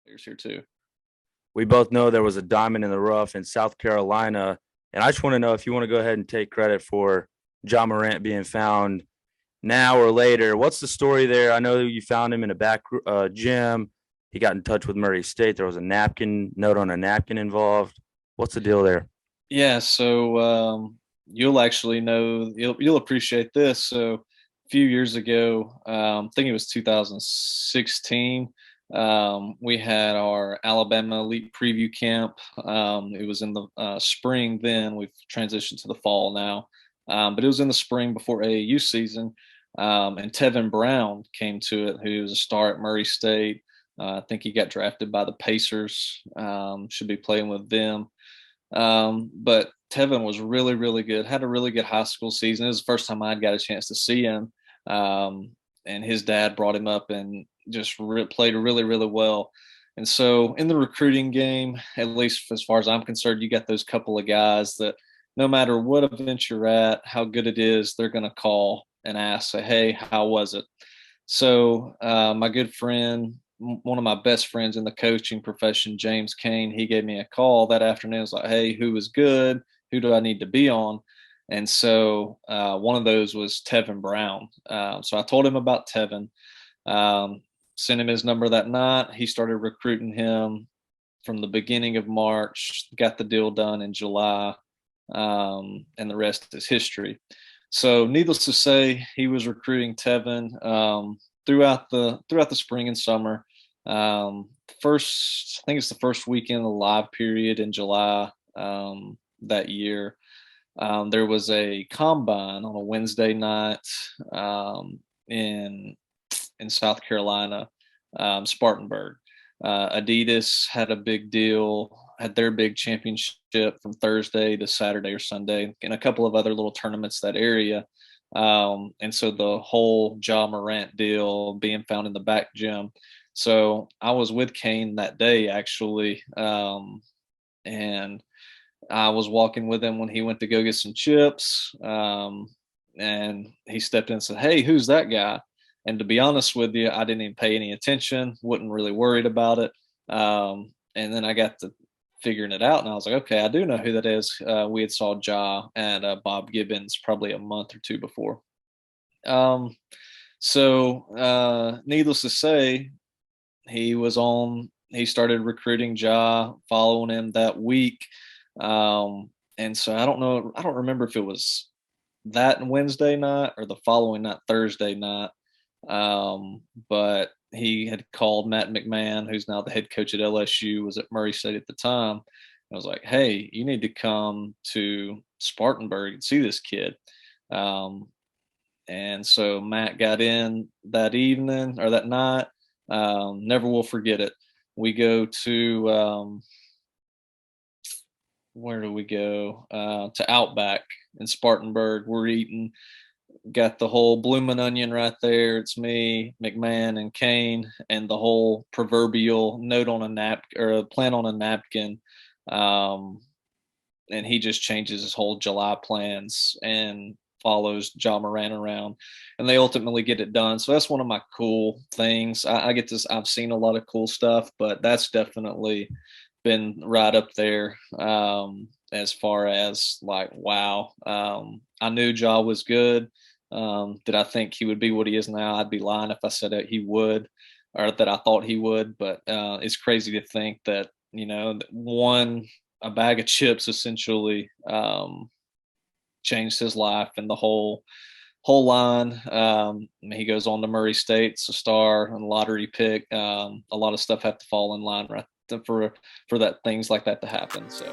players here too. We both know there was a diamond in the rough in South Carolina. And I just want to know if you want to go ahead and take credit for Ja Morant being found now or later. What's the story there? I know you found him in a back gym. He got in touch with Murray State. There was a napkin note on a napkin involved. What's the deal there? Yeah, so you'll actually know you'll appreciate this. So a few years ago, I think it was 2016. We had our Alabama Elite Preview Camp. It was in the spring then. We've transitioned to the fall now, but it was in the spring before AAU season. And Tevin Brown came to it, who was a star at Murray State. I think he got drafted by the Pacers. Should be playing with them. But Tevin was really, really good. Had a really good high school season. It was the first time I'd got a chance to see him. And his dad brought him up and just played really, really well. And so in the recruiting game, at least as far as I'm concerned, you got those couple of guys that no matter what event you're at, how good it is, they're going to call and ask, say, hey, how was it? So my good friend, one of my best friends in the coaching profession, James Kane, he gave me a call that afternoon. It's like, hey, who is good? Who do I need to be on? And so one of those was Tevin Brown. So I told him about Tevin, sent him his number that night. He started recruiting him from the beginning of March, got the deal done in July, and the rest is history. So needless to say, he was recruiting Tevin throughout the spring and summer. I think it's the first weekend of the live period in July that year. There was a combine on a Wednesday night in South Carolina, Spartanburg. Adidas had a big deal, had their big championship from Thursday to Saturday or Sunday, and a couple of other little tournaments that area. And so the whole Ja Morant deal being found in the back gym. So I was with Kane that day actually, and I was walking with him when he went to go get some chips, and he stepped in and said, "Hey, who's that guy?" And to be honest with you, I didn't even pay any attention, wasn't really worried about it. And then I got to figuring it out, and I was like, okay, I do know who that is. We had saw Ja at Bob Gibbons probably a month or two before. Um, so needless to say, he started recruiting Ja, following him that week. And so I don't remember if it was that Wednesday night or the following night, Thursday night. But he had called Matt McMahon, who's now the head coach at LSU, was at Murray State at the time. I was like, hey, you need to come to Spartanburg and see this kid. And so Matt got in that evening or that night. Never will forget it. We go to where do we go? To Outback in Spartanburg. We're eating, got the whole bloomin' onion right there. It's me, McMahon, and Kane, and the whole proverbial note on a napkin or a plan on a napkin. Um, and he just changes his whole July plans and follows Ja Morant around, and they ultimately get it done. So that's one of my cool things. I get this. I've seen a lot of cool stuff, but that's definitely been right up there as far as like, wow. I knew Ja was good. Did I think he would be what he is now? I'd be lying if I said that he would, or that I thought he would. But it's crazy to think that one a bag of chips essentially changed his life and the whole line. He goes on to Murray State, it's a star and lottery pick. A lot of stuff have to fall in line right for that things like that to happen. So